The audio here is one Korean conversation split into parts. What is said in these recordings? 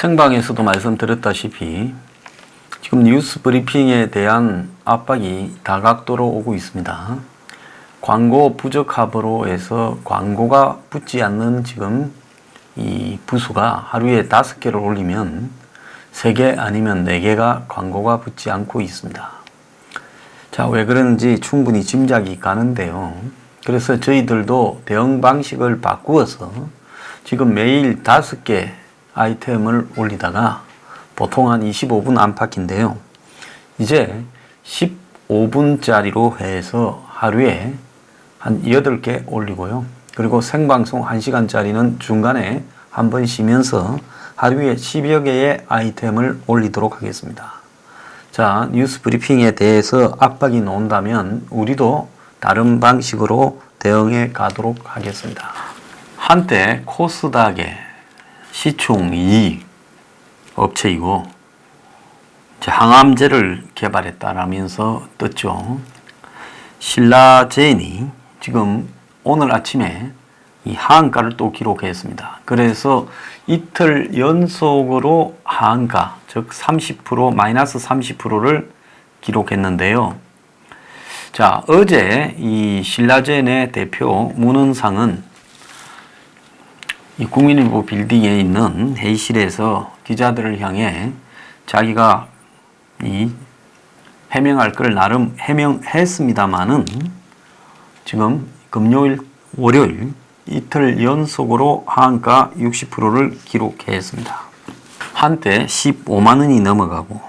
생방에서도 말씀드렸다시피 지금 뉴스 브리핑에 대한 압박이 다각도로 오고 있습니다. 광고 부적 합으로 해서 광고가 붙지 않는 지금 이 부수가 하루에 5개를 올리면 3개 아니면 4개가 광고가 붙지 않고 있습니다. 자, 왜 그러는지 충분히 짐작이 가는데요. 그래서 저희들도 대응 방식을 바꾸어서 지금 매일 5개 아이템을 올리다가 보통 한 25분 안팎인데요. 이제 15분짜리로 해서 하루에 한 8개 올리고요. 그리고 생방송 1시간짜리는 중간에 한 번 쉬면서 하루에 10여 개의 아이템을 올리도록 하겠습니다. 자, 뉴스 브리핑에 대해서 압박이 나온다면 우리도 다른 방식으로 대응해 가도록 하겠습니다. 한때 코스닥의 시총 2위 업체이고 항암제를 개발했다라면서 떴죠. 신라젠이 지금 오늘 아침에 이 하한가를 또 기록했습니다. 그래서 이틀 연속으로 하한가, 즉 30%, 마이너스 30%를 기록했는데요. 자, 어제 이 신라젠의 대표 문은상은 이 국민일보 빌딩에 있는 회의실에서 기자들을 향해 자기가 이 해명할 걸 나름 해명했습니다만은 지금 금요일, 월요일 이틀 연속으로 하한가 60%를 기록했습니다. 한때 15만 원이 넘어가고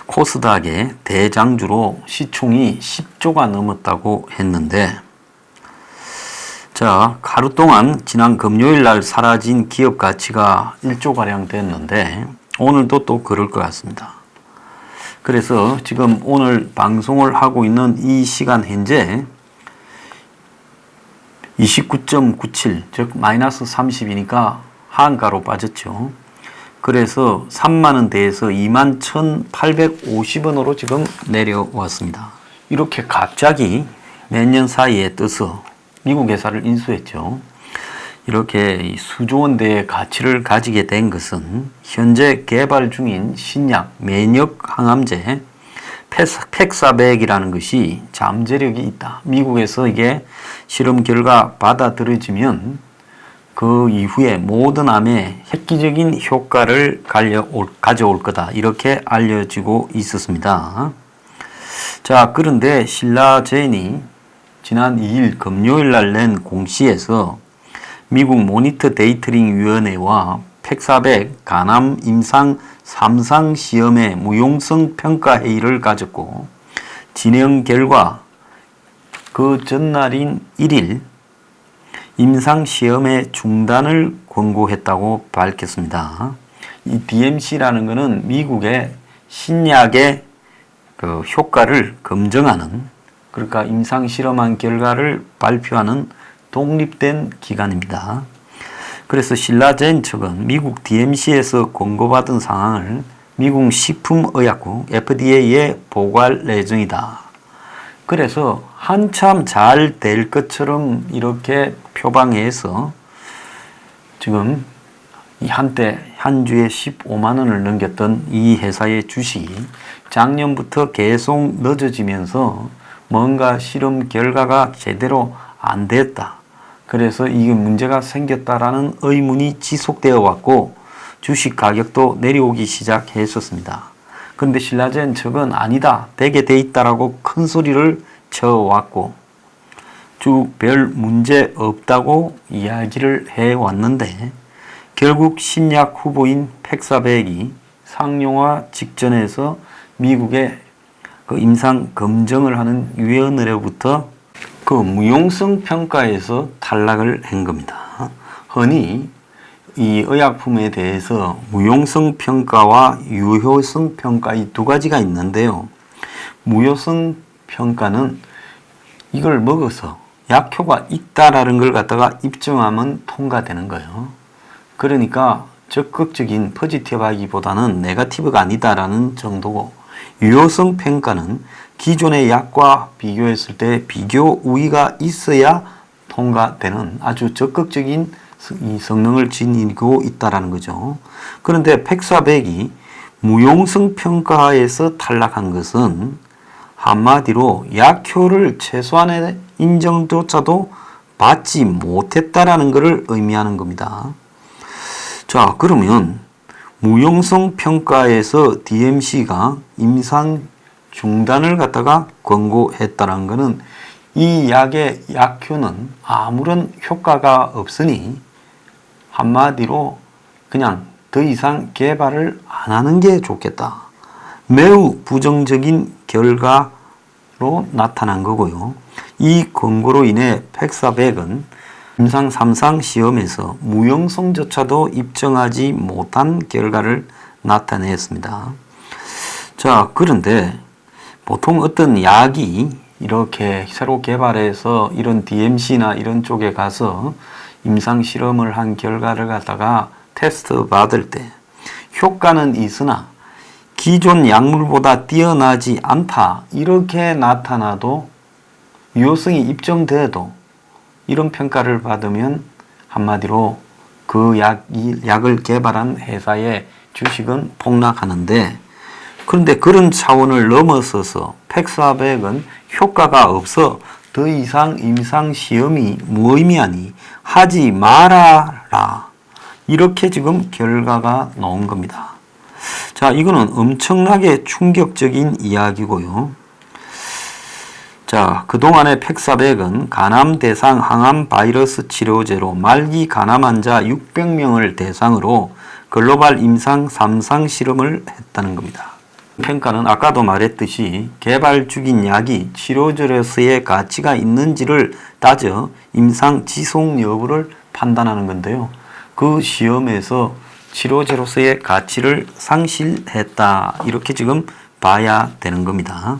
코스닥의 대장주로 시총이 10조가 넘었다고 했는데, 자, 하루 동안 지난 금요일 날 사라진 기업 가치가 1조가량 됐는데 오늘도 또 그럴 것 같습니다. 그래서 지금 오늘 방송을 하고 있는 이 시간 현재 29.97, 즉 마이너스 30이니까 하한가로 빠졌죠. 그래서 3만원대에서 21,850원으로 지금 내려왔습니다. 이렇게 갑자기 몇 년 사이에 떠서 미국 회사를 인수했죠. 이렇게 수조 원대의 가치를 가지게 된 것은 현재 개발 중인 신약 면역 항암제 팩사백이라는 것이 잠재력이 있다. 미국에서 이게 실험 결과 받아들여지면 그 이후에 모든 암에 획기적인 효과를 가져올 거다. 이렇게 알려지고 있었습니다. 자, 그런데 신라젠이 지난 2일 금요일 날 낸 공시에서 미국 모니터 데이터링 위원회와 팩사백 간암 임상 3상 시험의 무용성 평가 회의를 가졌고 진행 결과 그 전날인 1일 임상 시험의 중단을 권고했다고 밝혔습니다. 이 DMC라는 것은 미국의 신약의 그 효과를 검증하는, 그러니까 임상 실험한 결과를 발표하는 독립된 기관입니다. 그래서 신라젠 측은 미국 DMC에서 권고받은 상황을 미국 식품의약국 FDA에 보고할 예정이다. 그래서 한참 잘 될 것처럼 이렇게 표방해서 지금 한때 한 주에 15만 원을 넘겼던 이 회사의 주식이 작년부터 계속 늦어지면서 뭔가 실험 결과가 제대로 안 됐다. 그래서 이게 문제가 생겼다라는 의문이 지속되어 왔고 주식 가격도 내려오기 시작했었습니다. 그런데 신라젠 측은 아니다, 되게 돼 있다라고 큰 소리를 쳐왔고 쭉 별 문제 없다고 이야기를 해왔는데 결국 신약 후보인 팩사백이 상용화 직전에서 미국의 그 임상 검증을 하는 위원회로부터 그 무용성 평가에서 탈락을 한 겁니다. 흔히 이 의약품에 대해서 무용성 평가와 유효성 평가 이 두 가지가 있는데요. 무효성 평가는 이걸 먹어서 약효가 있다라는 걸 갖다가 입증하면 통과되는 거예요. 그러니까 적극적인 포지티브하기보다는 네거티브가 아니다라는 정도고, 유효성 평가는 기존의 약과 비교했을 때 비교 우위가 있어야 통과되는 아주 적극적인 이 성능을 지니고 있다라는 거죠. 그런데 팩사백이 무용성 평가에서 탈락한 것은 한마디로 약효를 최소한의 인정조차도 받지 못했다라는 것을 의미하는 겁니다. 자, 그러면 무용성 평가에서 DMC가 임상 중단을 갖다가 권고했다는 것은 이 약의 약효는 아무런 효과가 없으니 한마디로 그냥 더 이상 개발을 안 하는 게 좋겠다. 매우 부정적인 결과로 나타난 거고요. 이 권고로 인해 팩사백은 임상 3상 시험에서 무용성조차도 입증하지 못한 결과를 나타냈습니다. 자, 그런데 보통 어떤 약이 이렇게 새로 개발해서 이런 DMC나 이런 쪽에 가서 임상 실험을 한 결과를 갖다가 테스트 받을 때 효과는 있으나 기존 약물보다 뛰어나지 않다 이렇게 나타나도 유효성이 입증돼도 이런 평가를 받으면 한마디로 그 약을 개발한 회사의 주식은 폭락하는데, 그런데 그런 차원을 넘어서서 팩사백은 효과가 없어 더 이상 임상 시험이 무의미하니 하지 말아라. 이렇게 지금 결과가 나온 겁니다. 자, 이거는 엄청나게 충격적인 이야기고요. 자, 그동안의 팩사백은 간암 대상 항암 바이러스 치료제로 말기 간암 환자 600명을 대상으로 글로벌 임상 3상 실험을 했다는 겁니다. 평가는 아까도 말했듯이 개발 중인 약이 치료제로서의 가치가 있는지를 따져 임상 지속 여부를 판단하는 건데요. 그 시험에서 치료제로서의 가치를 상실했다. 이렇게 지금 봐야 되는 겁니다.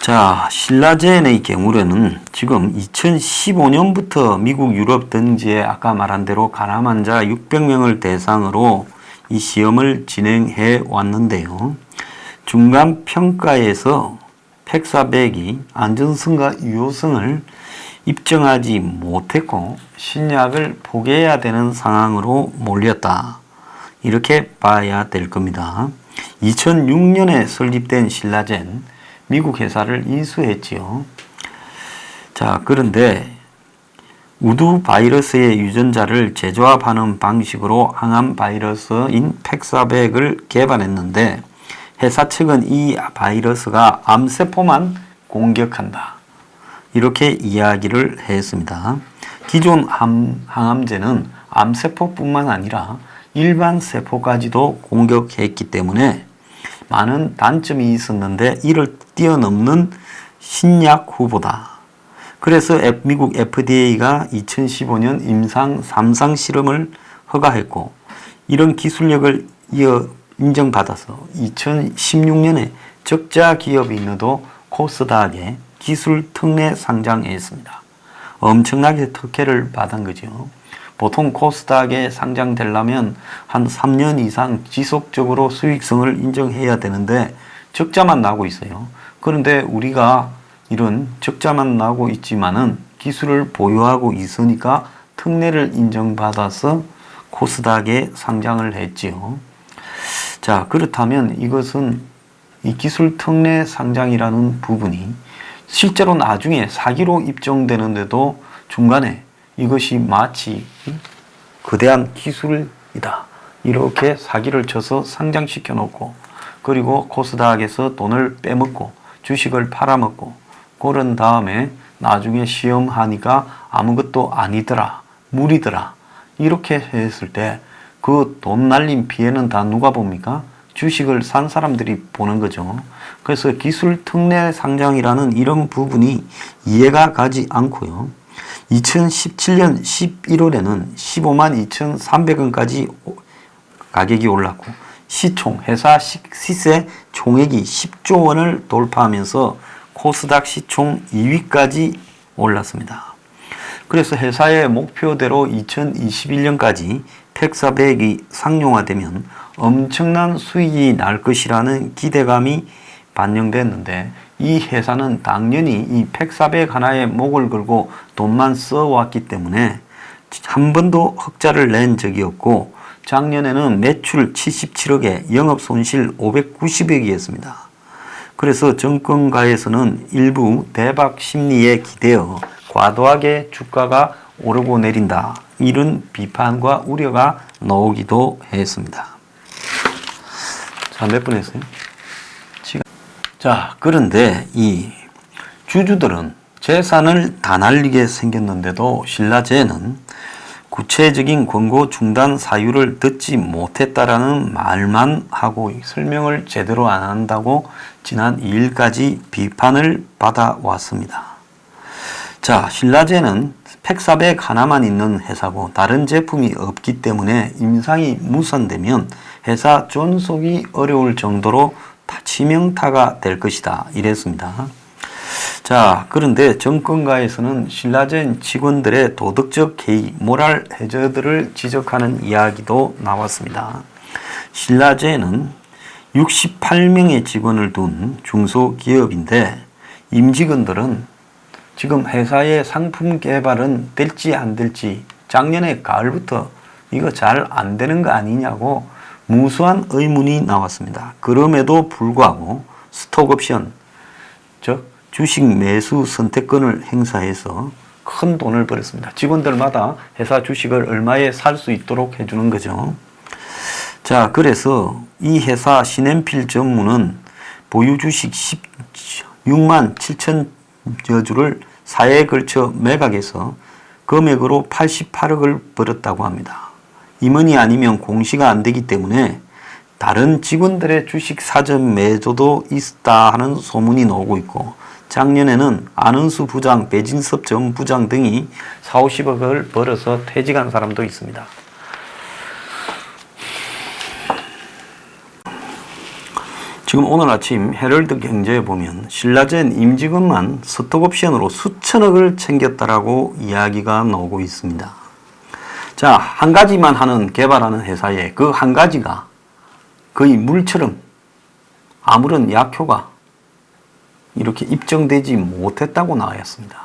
자, 신라젠의 경우에는 지금 2015년부터 미국 유럽 등지에 아까 말한 대로 간암 환자 600명을 대상으로 이 시험을 진행해 왔는데요. 중간 평가에서 팩사백이 안전성과 유효성을 입증하지 못했고 신약을 포기해야 되는 상황으로 몰렸다. 이렇게 봐야 될 겁니다. 2006년에 설립된 신라젠 미국 회사를 인수했지요. 자, 그런데 우두 바이러스의 유전자를 재조합하는 방식으로 항암 바이러스인 팩사백을 개발했는데 회사 측은 이 바이러스가 암세포만 공격한다. 이렇게 이야기를 했습니다. 기존 항암제는 암세포뿐만 아니라 일반 세포까지도 공격했기 때문에 많은 단점이 있었는데 이를 뛰어넘는 신약 후보다. 그래서 미국 FDA가 2015년 임상 3상 실험을 허가했고 이런 기술력을 인정받아서 2016년에 적자 기업인으로 코스닥에 기술 특례 상장했습니다. 엄청나게 특혜를 받은 거죠. 보통 코스닥에 상장되려면 한 3년 이상 지속적으로 수익성을 인정해야 되는데 적자만 나고 있어요. 그런데 우리가 이런 적자만 나고 있지만은 기술을 보유하고 있으니까 특례를 인정받아서 코스닥에 상장을 했지요. 자, 그렇다면 이것은 이 기술 특례 상장이라는 부분이 실제로 나중에 사기로 입증되는데도 중간에 이것이 마치 거대한 기술이다. 이렇게 사기를 쳐서 상장시켜 놓고 그리고 코스닥에서 돈을 빼먹고 주식을 팔아먹고 그런 다음에 나중에 시험하니까 아무것도 아니더라. 무리더라. 이렇게 했을 때 그 돈 날린 피해는 다 누가 봅니까? 주식을 산 사람들이 보는 거죠. 그래서 기술 특례 상장이라는 이런 부분이 이해가 가지 않고요. 2017년 11월에는 15만 2,300원까지 가격이 올랐고 시총, 회사 시세 총액이 10조 원을 돌파하면서 코스닥 시총 2위까지 올랐습니다. 그래서 회사의 목표대로 2021년까지 팩사백이 상용화되면 엄청난 수익이 날 것이라는 기대감이 반영됐는데 이 회사는 당연히 이 팩사백 하나에 목을 걸고 돈만 써왔기 때문에 한 번도 흑자를 낸 적이 없고 작년에는 매출 77억에 영업 손실 590억이었습니다. 그래서 정권가에서는 일부 대박 심리에 기대어 과도하게 주가가 오르고 내린다, 이런 비판과 우려가 나오기도 했습니다. 자, 몇 분 했어요? 자, 그런데 이 주주들은 재산을 다 날리게 생겼는데도 신라제는 구체적인 권고 중단 사유를 듣지 못했다라는 말만 하고 설명을 제대로 안 한다고 지난 2일까지 비판을 받아왔습니다. 자, 신라제는 팩사백 하나만 있는 회사고 다른 제품이 없기 때문에 임상이 무산되면 회사 존속이 어려울 정도로 치명타가 될 것이다, 이랬습니다. 자, 그런데 정권가에서는 신라젠 직원들의 도덕적 개의, 모랄 해저들을 지적하는 이야기도 나왔습니다. 신라젠은 68명의 직원을 둔 중소기업인데 임직원들은 지금 회사의 상품 개발은 될지 안 될지 작년에 가을부터 이거 잘 안 되는 거 아니냐고 무수한 의문이 나왔습니다. 그럼에도 불구하고 스톡옵션, 즉 주식 매수 선택권을 행사해서 큰 돈을 벌었습니다. 직원들마다 회사 주식을 얼마에 살 수 있도록 해주는 거죠. 자, 그래서 이 회사 신앤필 전무는 보유 주식 16만 7천여 주를 4회에 걸쳐 매각해서 금액으로 88억을 벌었다고 합니다. 임원이 아니면 공시가 안 되기 때문에 다른 직원들의 주식 사전 매도도 있다 하는 소문이 나오고 있고, 작년에는 안은수 부장, 배진섭 전 부장 등이 4, 50억을 벌어서 퇴직한 사람도 있습니다. 지금 오늘 아침 헤럴드 경제에 보면 신라젠 임직원만 스톡옵션으로 수천억을 챙겼다라고 이야기가 나오고 있습니다. 자, 한 가지만 개발하는 회사에 그 한 가지가 거의 물처럼 아무런 약효가 이렇게 입증되지 못했다고 나왔습니다.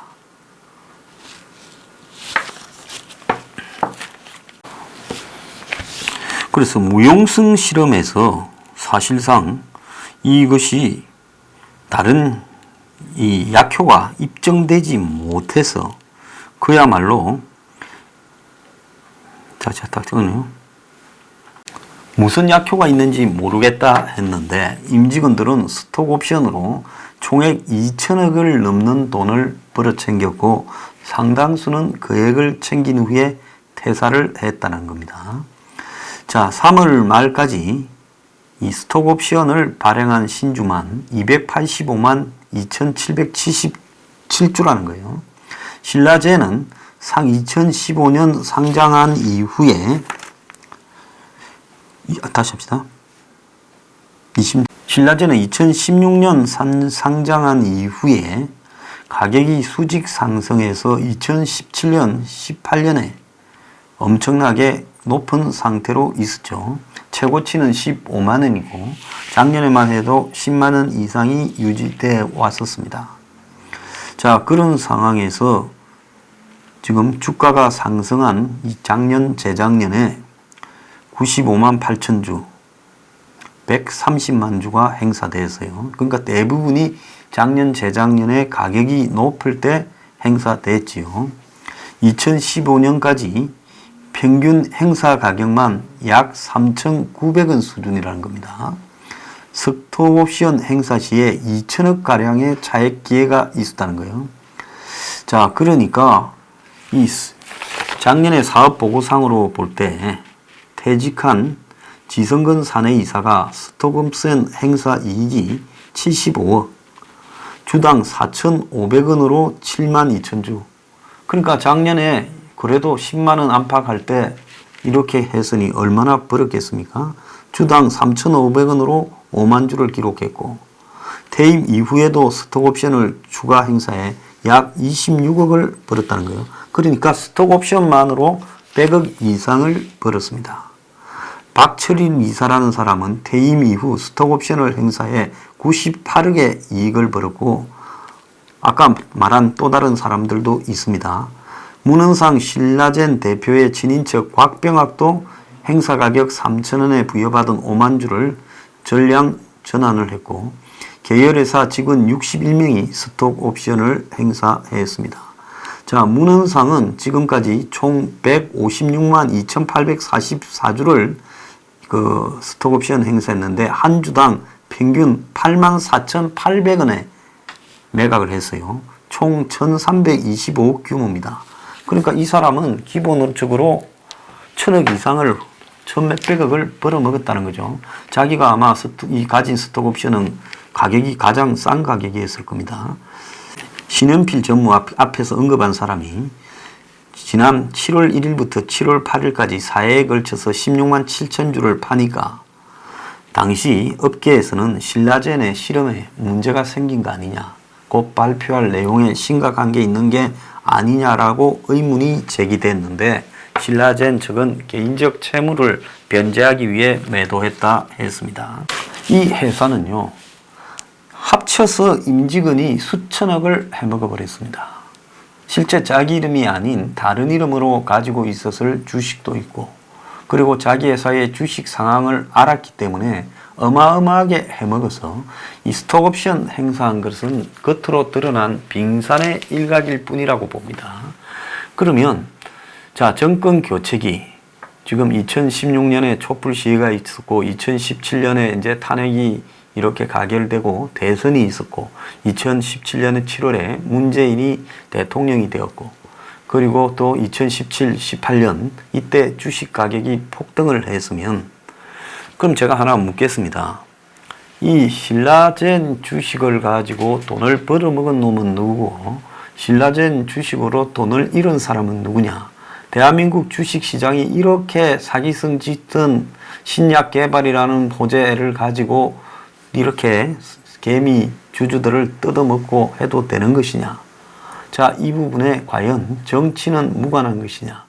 그래서 무용성 실험에서 사실상 이것이 다른 이 약효가 입증되지 못해서 그야말로 딱 적었네요. 무슨 약효가 있는지 모르겠다 했는데 임직원들은 스톡옵션으로 총액 2천억을 넘는 돈을 벌어 챙겼고 상당수는 금액을 챙긴 후에 퇴사를 했다는 겁니다. 자, 3월 말까지 이 스톡옵션을 발행한 신주만 285만 2,777주라는 거예요. 신라제는 2015년 상장한 이후에 다시 합시다. 신라제는 2016년 상장한 이후에 가격이 수직 상승해서 2017년, 18년에 엄청나게 높은 상태로 있었죠. 최고치는 15만 원이고 작년에만 해도 10만 원 이상이 유지되어 왔었습니다. 자, 그런 상황에서 지금 주가가 상승한 이 작년, 재작년에 95만 8천 주, 130만 주가 행사되었어요. 그러니까 대부분이 작년, 재작년에 가격이 높을 때 행사됐지요. 2015년까지 평균 행사 가격만 약 3,900원 수준이라는 겁니다. 스톡옵션 행사 시에 2천억 가량의 차액 기회가 있었다는 거예요. 자, 그러니까 이 작년에 사업 보고상으로 볼 때 퇴직한 지성근 사내이사가 스톡옵션 행사 이익이 75억, 주당 4,500원으로 7만 2천 주. 그러니까 작년에 그래도 10만 원 안팎할 때 이렇게 했으니 얼마나 벌었겠습니까? 주당 3,500원으로 5만 주를 기록했고 퇴임 이후에도 스톡옵션을 추가 행사해 약 26억을 벌었다는 거예요. 그러니까 스톡옵션만으로 100억 이상을 벌었습니다. 박철인 이사라는 사람은 퇴임 이후 스톡옵션을 행사해 98억의 이익을 벌었고 아까 말한 또 다른 사람들도 있습니다. 문흥상 신라젠 대표의 친인척 곽병학도 행사가격 3,000원에 부여받은 5만 주를 전량 전환을 했고 계열회사 직원 61명이 스톡 옵션을 행사했습니다. 자, 문흥상은 지금까지 총 156만 2,844주를 스톡 옵션 행사했는데 한 주당 평균 84,800원에 매각을 했어요. 총 1,325억 규모입니다. 그러니까 이 사람은 기본적으로 1,000억 이상을 1,몇백억을 벌어먹었다는 거죠. 자기가 아마 이 가진 스톡 옵션은 가격이 가장 싼 가격이었을 겁니다. 신현필 전무 앞에서 언급한 사람이 지난 7월 1일부터 7월 8일까지 4회에 걸쳐서 16만 7천 주를 파니까 당시 업계에서는 신라젠의 실험에 문제가 생긴 거 아니냐, 곧 발표할 내용에 심각한 게 있는 게 아니냐라고 의문이 제기됐는데 신라젠 측은 개인적 채무를 변제하기 위해 매도했다 했습니다. 이 회사는요, 합쳐서 임직원이 수천억을 해먹어 버렸습니다. 실제 자기 이름이 아닌 다른 이름으로 가지고 있었을 주식도 있고, 그리고 자기 회사의 주식 상황을 알았기 때문에 어마어마하게 해먹어서 이 스톡옵션 행사한 것은 겉으로 드러난 빙산의 일각일 뿐이라고 봅니다. 그러면 자, 정권 교체기 지금 2016년에 촛불 시위가 있었고 2017년에 이제 탄핵이 이렇게 가결되고 대선이 있었고 2017년에 7월에 문재인이 대통령이 되었고 그리고 또 2017, 18년 이때 주식 가격이 폭등을 했으면 그럼 제가 하나 묻겠습니다. 이 신라젠 주식을 가지고 돈을 벌어먹은 놈은 누구고 신라젠 주식으로 돈을 잃은 사람은 누구냐? 대한민국 주식시장이 이렇게 사기성 짙은 신약 개발이라는 호재를 가지고 이렇게 개미 주주들을 뜯어먹고 해도 되는 것이냐? 자, 이 부분에 과연 정치는 무관한 것이냐?